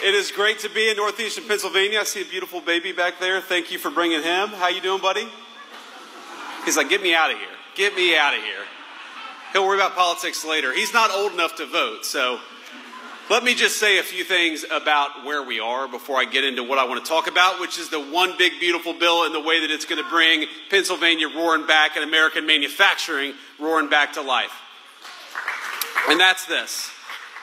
It is great to be in northeastern Pennsylvania. I see a beautiful baby back there. Thank you for bringing him. How you doing, buddy? He's like, get me out of here. Get me out of here. He'll worry about politics later. He's not old enough to vote, so let me just say a few things about where we are before I get into what I want to talk about, which is the one big beautiful bill and the way that it's going to bring Pennsylvania roaring back and American manufacturing roaring back to life. And that's this.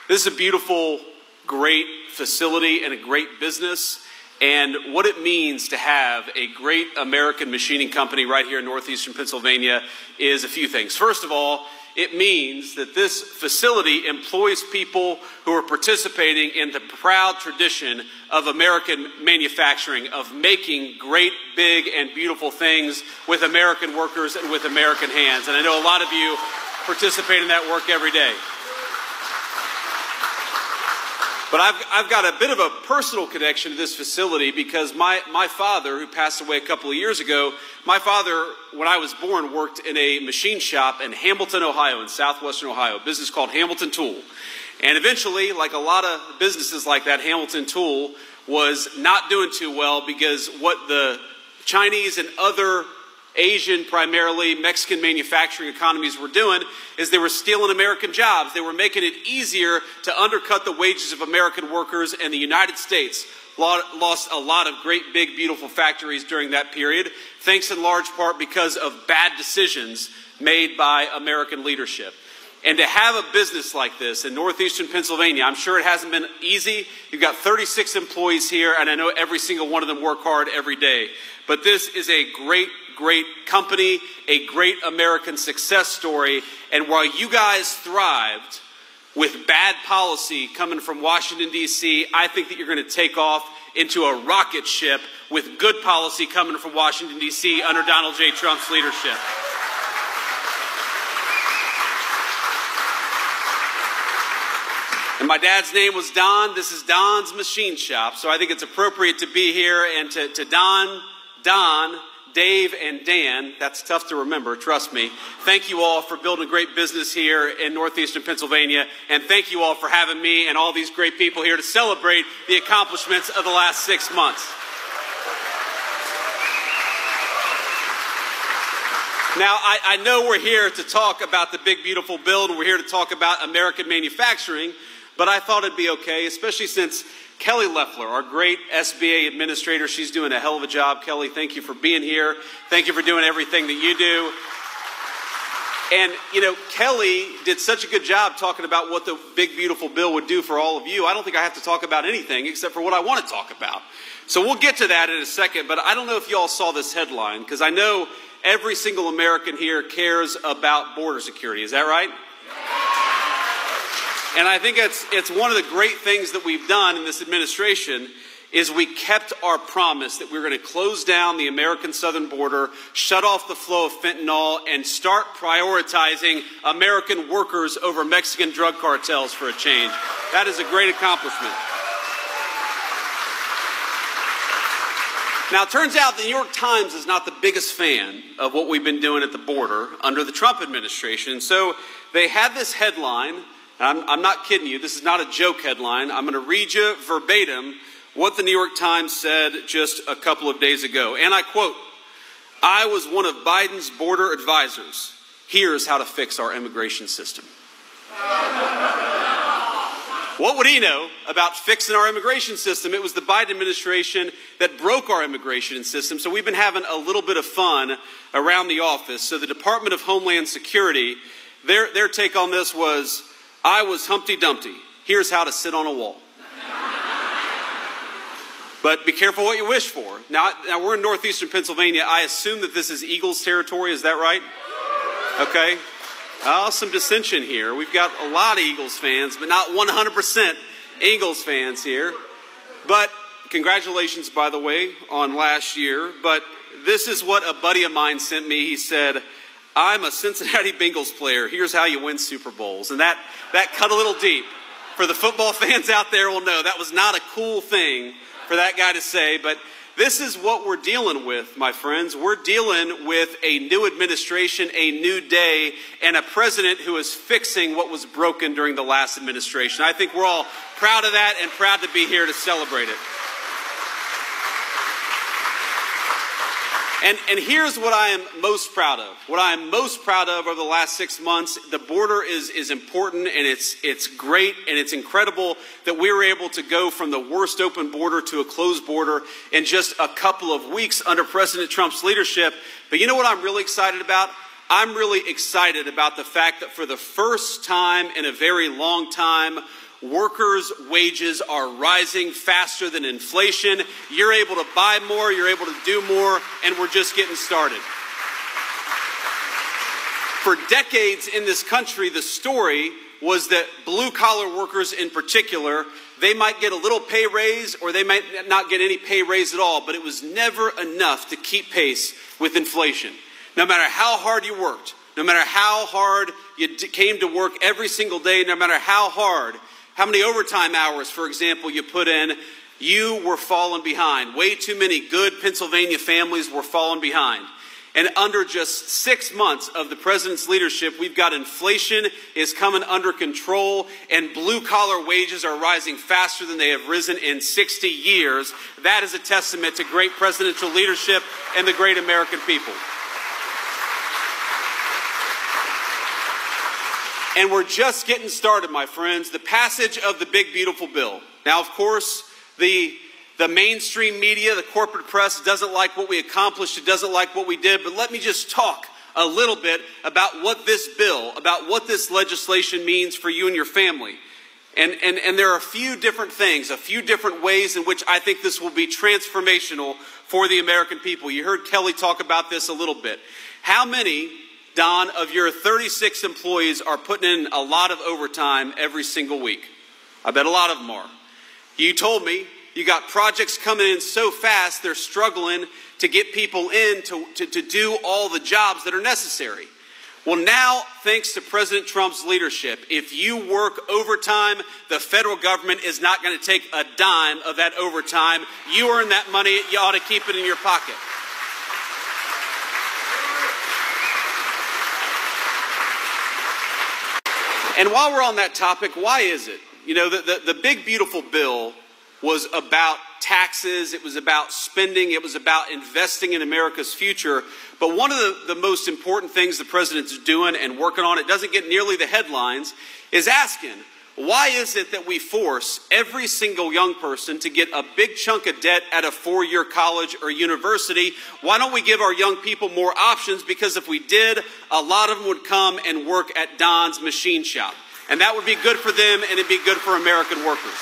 This is a beautiful, great facility and a great business, and what it means to have a great American machining company right here in northeastern Pennsylvania is a few things. First of all, it means that this facility employs people who are participating in the proud tradition of American manufacturing, of making great, big, and beautiful things with American workers and with American hands. And I know a lot of you participate in that work every day. But I've got a bit of a personal connection to this facility because my father, who passed away a couple of years ago, my father, when I was born, worked in a machine shop in Hamilton, Ohio, in southwestern Ohio, a business called Hamilton Tool. And eventually, like a lot of businesses like that, Hamilton Tool was not doing too well because what the Chinese and other Asian, primarily Mexican manufacturing economies were doing is they were stealing American jobs. They were making it easier to undercut the wages of American workers, and the United States lost a lot of great, big, beautiful factories during that period, thanks in large part because of bad decisions made by American leadership. And to have a business like this in northeastern Pennsylvania, I'm sure it hasn't been easy. You've got 36 employees here, and I know every single one of them work hard every day. But this is a great company, a great American success story. And while you guys thrived with bad policy coming from Washington, D.C., I think that you're going to take off into a rocket ship with good policy coming from Washington, D.C. under Donald J. Trump's leadership. And my dad's name was Don. This is Don's Machine Shop. So I think it's appropriate to be here. And to Don, Dave, and Dan, that's tough to remember, trust me. Thank you all for building a great business here in northeastern Pennsylvania. And thank you all for having me and all these great people here to celebrate the accomplishments of the last 6 months. Now, I know we're here to talk about the big, beautiful bill, and we're here to talk about American manufacturing. But I thought it'd be okay, especially since Kelly Loeffler, our great SBA administrator, she's doing a hell of a job. Kelly, thank you for being here. Thank you for doing everything that you do. And, you know, Kelly did such a good job talking about what the big, beautiful bill would do for all of you. I don't think I have to talk about anything except for what I want to talk about. So we'll get to that in a second. But I don't know if you all saw this headline, because I know every single American here cares about border security. Is that right? And I think it's one of the great things that we've done in this administration is we kept our promise that we were going to close down the American southern border, shut off the flow of fentanyl, and start prioritizing American workers over Mexican drug cartels for a change. That is a great accomplishment. Now, it turns out the New York Times is not the biggest fan of what we've been doing at the border under the Trump administration. So they had this headline. I'm not kidding you. This is not a joke headline. I'm going to read you verbatim what the New York Times said just a couple of days ago. And I quote, "I was one of Biden's border advisors. Here's how to fix our immigration system." What would he know about fixing our immigration system? It was the Biden administration that broke our immigration system. So we've been having a little bit of fun around the office. So the Department of Homeland Security, their take on this was, "I was Humpty Dumpty. Here's how to sit on a wall." But be careful what you wish for. Now we're in northeastern Pennsylvania. I assume that this is Eagles territory. Is that right? Okay. Some dissension here. We've got a lot of Eagles fans, but not 100% Eagles fans here. But congratulations, by the way, on last year. But this is what a buddy of mine sent me. He said, "I'm a Cincinnati Bengals player. Here's how you win Super Bowls." And that cut a little deep. For the football fans out there will know that was not a cool thing for that guy to say. But this is what we're dealing with, my friends. We're dealing with a new administration, a new day, and a president who is fixing what was broken during the last administration. I think we're all proud of that and proud to be here to celebrate it. And here's what I am most proud of. What I am most proud of over the last 6 months, the border is important, and it's great, and it's incredible that we were able to go from the worst open border to a closed border in just a couple of weeks under President Trump's leadership. But you know what I'm really excited about? I'm really excited about the fact that for the first time in a very long time, workers' wages are rising faster than inflation. You're able to buy more, you're able to do more, and we're just getting started. For decades in this country, the story was that blue-collar workers in particular, they might get a little pay raise or they might not get any pay raise at all, but it was never enough to keep pace with inflation. No matter how hard you worked, no matter how hard you came to work every single day, no matter how many overtime hours, for example, you put in, you were falling behind. Way too many good Pennsylvania families were falling behind. And under just 6 months of the president's leadership, we've got inflation is coming under control, and blue-collar wages are rising faster than they have risen in 60 years. That is a testament to great presidential leadership and the great American people. And we're just getting started, my friends. The passage of the big, beautiful bill. Now, of course, the mainstream media, the corporate press, doesn't like what we accomplished. It doesn't like what we did. But let me just talk a little bit about what this bill, about what this legislation means for you and your family. And there are a few different things, a few different ways in which I think this will be transformational for the American people. You heard Kelly talk about this a little bit. How many, Don, of your 36 employees are putting in a lot of overtime every single week? I bet a lot of them are. You told me you got projects coming in so fast they're struggling to get people in to do all the jobs that are necessary. Well, now, thanks to President Trump's leadership, if you work overtime, the federal government is not going to take a dime of that overtime. You earn that money, you ought to keep it in your pocket. And while we're on that topic, why is it? You know, the big, beautiful bill was about taxes, it was about spending, it was about investing in America's future. But one of the most important things the president's doing and working on, it doesn't get nearly the headlines, is asking, why is it that we force every single young person to get a big chunk of debt at a 4-year college or university? Why don't we give our young people more options? Because if we did, a lot of them would come and work at Don's machine shop. And that would be good for them, and it'd be good for American workers.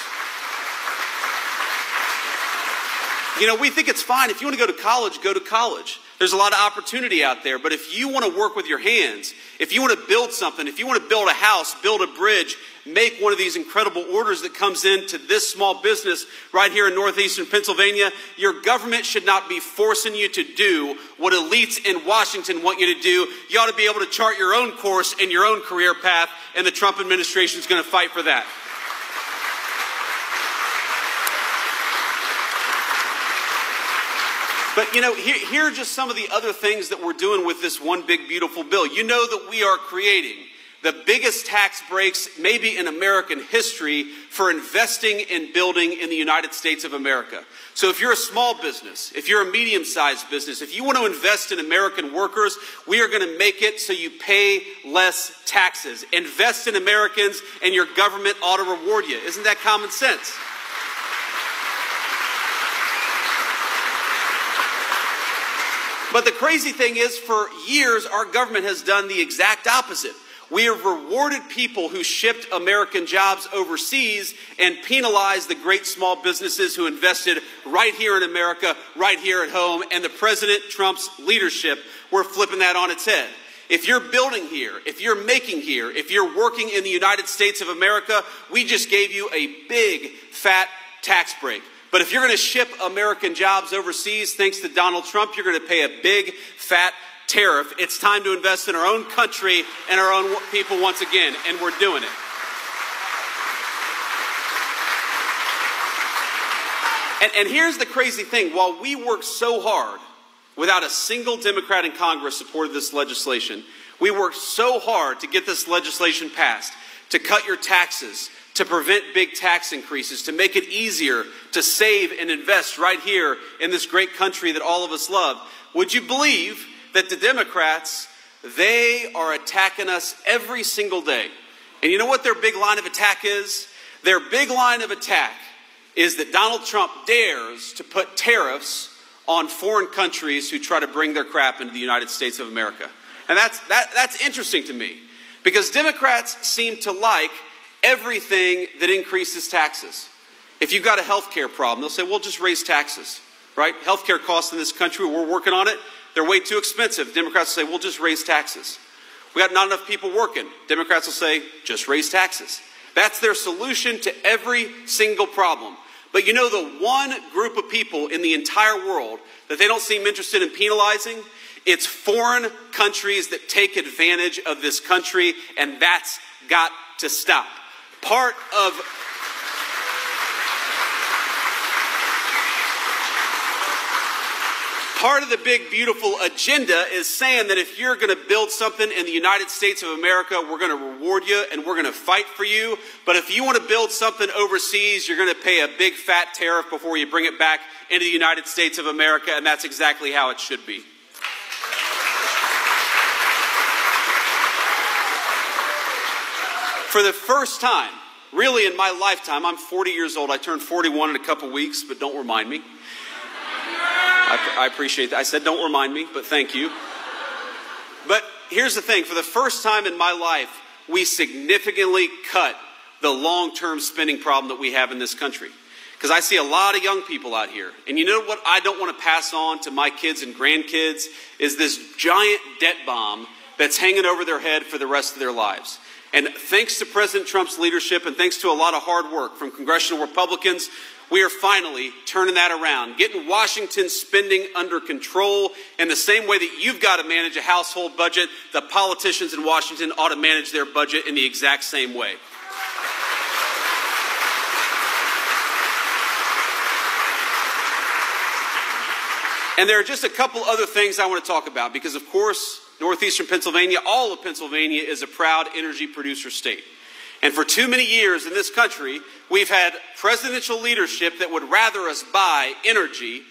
You know, we think it's fine. If you want to go to college, go to college. There's a lot of opportunity out there. But if you want to work with your hands, if you want to build something, if you want to build a house, build a bridge, make one of these incredible orders that comes into this small business right here in northeastern Pennsylvania, your government should not be forcing you to do what elites in Washington want you to do. You ought to be able to chart your own course and your own career path, and the Trump administration is going to fight for that. But, you know, here are just some of the other things that we're doing with this one big, beautiful bill. You know that we are creating the biggest tax breaks maybe in American history for investing and building in the United States of America. So if you're a small business, if you're a medium-sized business, if you want to invest in American workers, we are going to make it so you pay less taxes. Invest in Americans and your government ought to reward you. Isn't that common sense? But the crazy thing is, for years, our government has done the exact opposite. We have rewarded people who shipped American jobs overseas and penalized the great small businesses who invested right here in America, right here at home. And the President Trump's leadership, we're flipping that on its head. If you're building here, if you're making here, if you're working in the United States of America, we just gave you a big, fat tax break. But if you're going to ship American jobs overseas, thanks to Donald Trump, you're going to pay a big, fat tariff. It's time to invest in our own country and our own people once again, and we're doing it. And here's the crazy thing. While we worked so hard, without a single Democrat in Congress supported this legislation, we worked so hard to get this legislation passed, to cut your taxes, to prevent big tax increases, to make it easier to save and invest right here in this great country that all of us love. Would you believe that the Democrats, they are attacking us every single day? And you know what their big line of attack is? Their big line of attack is that Donald Trump dares to put tariffs on foreign countries who try to bring their crap into the United States of America. And that's interesting to me, because Democrats seem to like everything that increases taxes. If you've got a health care problem, they'll say, well, just raise taxes, right? Health care costs in this country, we're working on it. They're way too expensive. Democrats will say, well, just raise taxes. We got not enough people working. Democrats will say, just raise taxes. That's their solution to every single problem. But you know, the one group of people in the entire world that they don't seem interested in penalizing, it's foreign countries that take advantage of this country, and that's got to stop. Part of the big, beautiful agenda is saying that if you're going to build something in the United States of America, we're going to reward you and we're going to fight for you. But if you want to build something overseas, you're going to pay a big fat tariff before you bring it back into the United States of America, and that's exactly how it should be. For the first time, really in my lifetime, I'm 40 years old. I turned 41 in a couple weeks, but don't remind me. I appreciate that. I said don't remind me, but thank you. But here's the thing. For the first time in my life, we significantly cut the long-term spending problem that we have in this country. Because I see a lot of young people out here. And you know what I don't want to pass on to my kids and grandkids is this giant debt bomb that's hanging over their head for the rest of their lives. And thanks to President Trump's leadership and thanks to a lot of hard work from congressional Republicans, we are finally turning that around, getting Washington's spending under control in the same way that you've got to manage a household budget. The politicians in Washington ought to manage their budget in the exact same way. And there are just a couple other things I want to talk about because, of course, northeastern Pennsylvania, all of Pennsylvania is a proud energy producer state. And for too many years in this country, we've had presidential leadership that would rather us buy energy,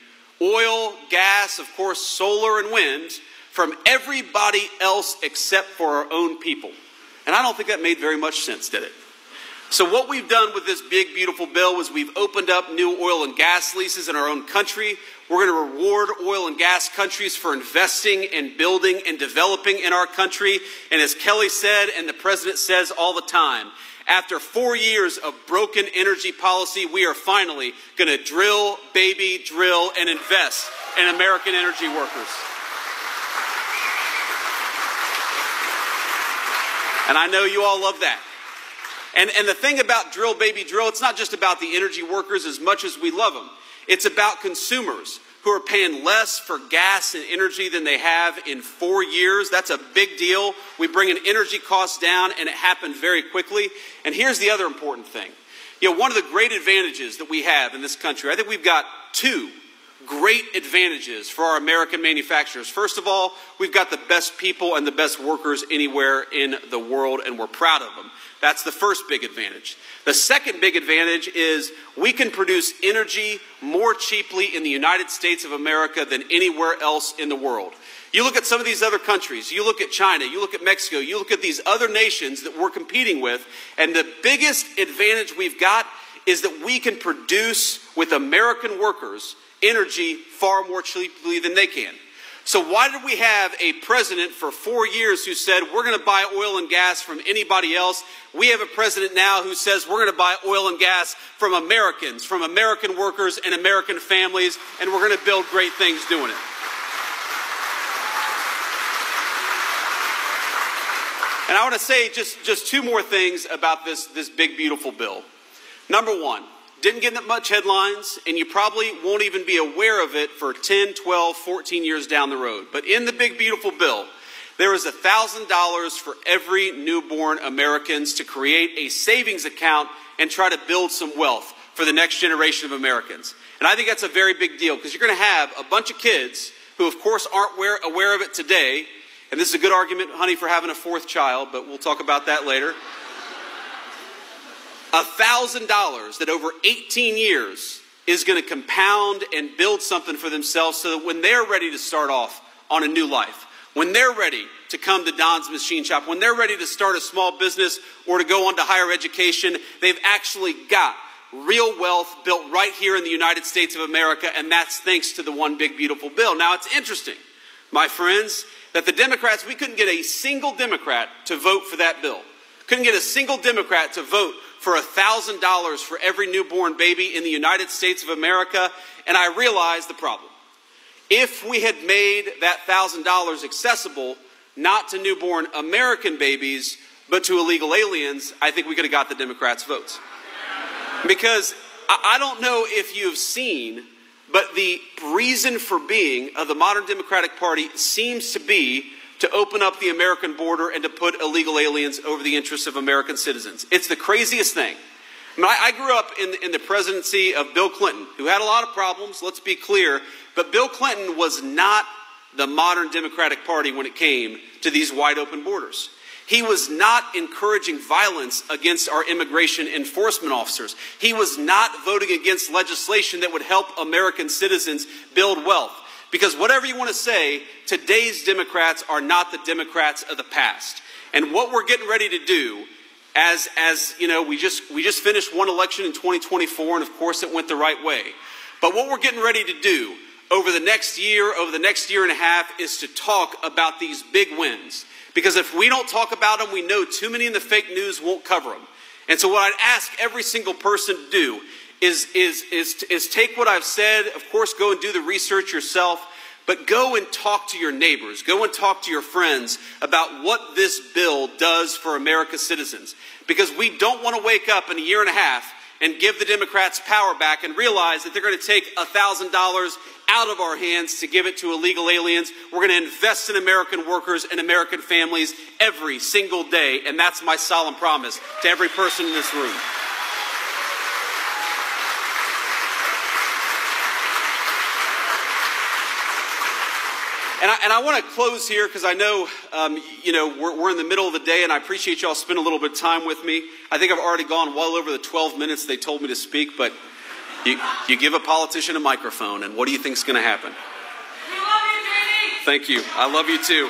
oil, gas, of course, solar and wind, from everybody else except for our own people. And I don't think that made very much sense, did it? So what we've done with this big, beautiful bill is we've opened up new oil and gas leases in our own country. We're going to reward oil and gas countries for investing and building and developing in our country. And as Kelly said, and the president says all the time, after 4 years of broken energy policy, we are finally going to drill, baby, drill, and invest in American energy workers. And I know you all love that. And the thing about drill, baby, drill, it's not just about the energy workers as much as we love them. It's about consumers who are paying less for gas and energy than they have in 4 years. That's a big deal. We bring in energy costs down, and it happened very quickly. And here's the other important thing. You know, one of the great advantages that we have in this country, I think we've got two great advantages for our American manufacturers. First of all, we've got the best people and the best workers anywhere in the world, and we're proud of them. That's the first big advantage. The second big advantage is we can produce energy more cheaply in the United States of America than anywhere else in the world. You look at some of these other countries, you look at China, you look at Mexico, you look at these other nations that we're competing with, and the biggest advantage we've got is that we can produce with American workers energy far more cheaply than they can. So why did we have a president for 4 years who said we're going to buy oil and gas from anybody else? We have a president now who says we're going to buy oil and gas from Americans, from American workers and American families, and we're going to build great things doing it. And I want to say just two more things about this big, beautiful bill. Number one, didn't get that much headlines, and you probably won't even be aware of it for 10, 12, 14 years down the road. But in the big, beautiful bill, there is $1,000 for every newborn Americans to create a savings account and try to build some wealth for the next generation of Americans. And I think that's a very big deal because you're going to have a bunch of kids who, of course, aren't aware of it today. And this is a good argument, honey, for having a fourth child, but we'll talk about that later. $1,000 that over 18 years is going to compound and build something for themselves so that when they're ready to start off on a new life, when they're ready to come to Don's Machine Shop, when they're ready to start a small business or to go on to higher education, they've actually got real wealth built right here in the United States of America, and that's thanks to the one big beautiful bill. Now, it's interesting, my friends, that the Democrats, we couldn't get a single Democrat to vote for that bill. Couldn't get a single Democrat to vote for $1,000 for every newborn baby in the United States of America, and I realized the problem. If we had made that $1,000 accessible, not to newborn American babies, but to illegal aliens, I think we could have got the Democrats' votes. Because I don't know if you've seen, but the reason for being of the modern Democratic Party seems to be to open up the American border and to put illegal aliens over the interests of American citizens. It's the craziest thing. I mean, I grew up in the presidency of Bill Clinton, who had a lot of problems, let's be clear, but Bill Clinton was not the modern Democratic Party when it came to these wide open borders. He was not encouraging violence against our immigration enforcement officers. He was not voting against legislation that would help American citizens build wealth. Because whatever you want to say, today's Democrats are not the Democrats of the past. And what we're getting ready to do, as you know, we just finished one election in 2024, and of course it went the right way. But what we're getting ready to do over the next year and a half, is to talk about these big wins. Because if we don't talk about them, we know too many in the fake news won't cover them. And so what I'd ask every single person to do is take what I've said, of course, go and do the research yourself, but go and talk to your neighbors, go and talk to your friends about what this bill does for America's citizens. Because we don't want to wake up in a year and a half and give the Democrats power back and realize that they're going to take $1,000 out of our hands to give it to illegal aliens. We're going to invest in American workers and American families every single day, and that's my solemn promise to every person in this room. And I want to close here because I know, we're in the middle of the day, and I appreciate y'all spending a little bit of time with me. I think I've already gone well over the 12 minutes they told me to speak, but you give a politician a microphone, and what do you think is going to happen? We love you, JD. Thank you. I love you too.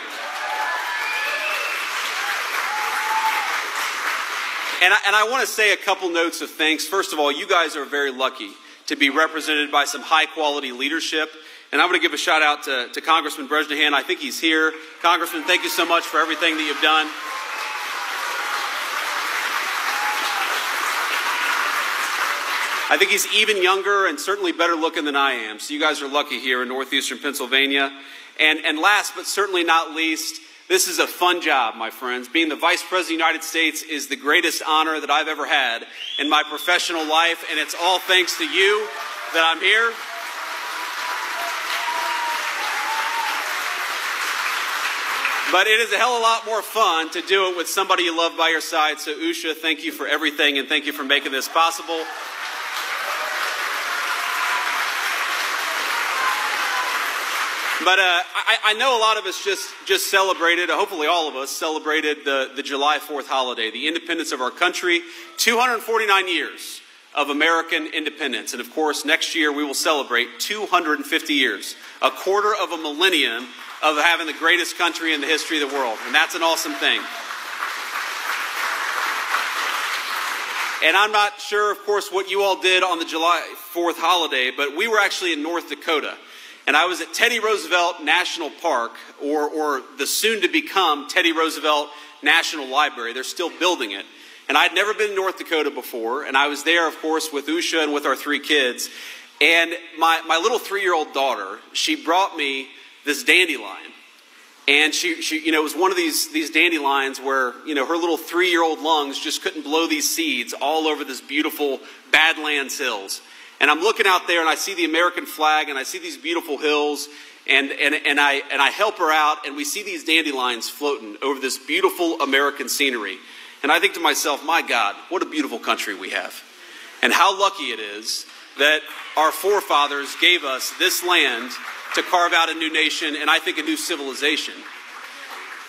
And I want to say a couple notes of thanks. First of all, you guys are very lucky to be represented by some high-quality leadership. And I'm going to give a shout out to Congressman Brejnahan. I think he's here. Congressman, thank you so much for everything that you've done. I think he's even younger and certainly better looking than I am. So you guys are lucky here in northeastern Pennsylvania. And last but certainly not least, this is a fun job, my friends. Being the Vice President of the United States is the greatest honor that I've ever had in my professional life. And it's all thanks to you that I'm here. But it is a hell of a lot more fun to do it with somebody you love by your side. So Usha, thank you for everything, and thank you for making this possible. But I know a lot of us just celebrated, hopefully all of us, celebrated the July 4th holiday, the independence of our country, 249 years of American independence. And of course, next year we will celebrate 250 years, a quarter of a millennium of having the greatest country in the history of the world. And that's an awesome thing. And I'm not sure, of course, what you all did on the July 4th holiday, but we were actually in North Dakota. And I was at Teddy Roosevelt National Park, or the soon-to-become Teddy Roosevelt National Library. They're still building it. And I'd never been to North Dakota before, and I was there, of course, with Usha and with our 3 kids. And my little 3-year-old daughter, she brought me this dandelion. And she it was one of these dandelions where, her little 3-year-old lungs just couldn't blow these seeds all over this beautiful Badlands hills. And I'm looking out there and I see the American flag and I see these beautiful hills and I help her out and we see these dandelions floating over this beautiful American scenery. And I think to myself, my God, what a beautiful country we have. And how lucky it is that our forefathers gave us this land to carve out a new nation and I think a new civilization.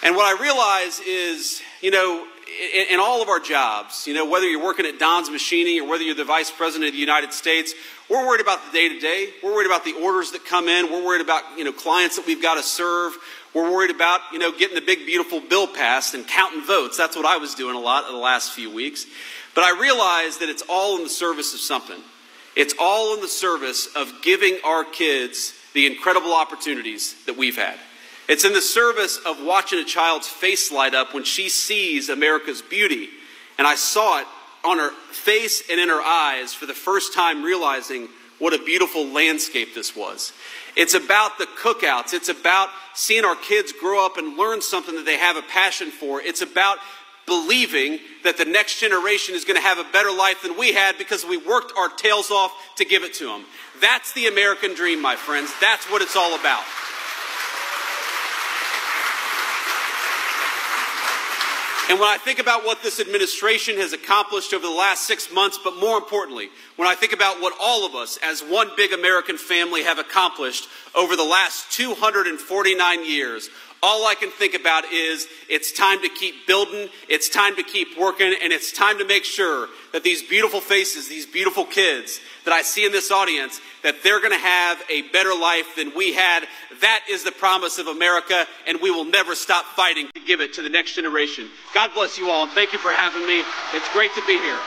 And what I realize is, in all of our jobs, whether you're working at Don's Machining or whether you're the Vice President of the United States, we're worried about the day-to-day. We're worried about the orders that come in. We're worried about, clients that we've got to serve. We're worried about, getting the big, beautiful bill passed and counting votes. That's what I was doing a lot of the last few weeks. But I realized that it's all in the service of something. It's all in the service of giving our kids the incredible opportunities that we've had. It's in the service of watching a child's face light up when she sees America's beauty. And I saw it on her face and in her eyes for the first time, realizing what a beautiful landscape this was. It's about the cookouts. It's about seeing our kids grow up and learn something that they have a passion for. It's about believing that the next generation is going to have a better life than we had because we worked our tails off to give it to them. That's the American dream, my friends. That's what it's all about. And when I think about what this administration has accomplished over the last 6 months, but more importantly, when I think about what all of us as one big American family have accomplished over the last 249 years, all I can think about is it's time to keep building, it's time to keep working, and it's time to make sure that these beautiful faces, these beautiful kids that I see in this audience, that they're going to have a better life than we had. That is the promise of America, and we will never stop fighting to give it to the next generation. God bless you all, and thank you for having me. It's great to be here.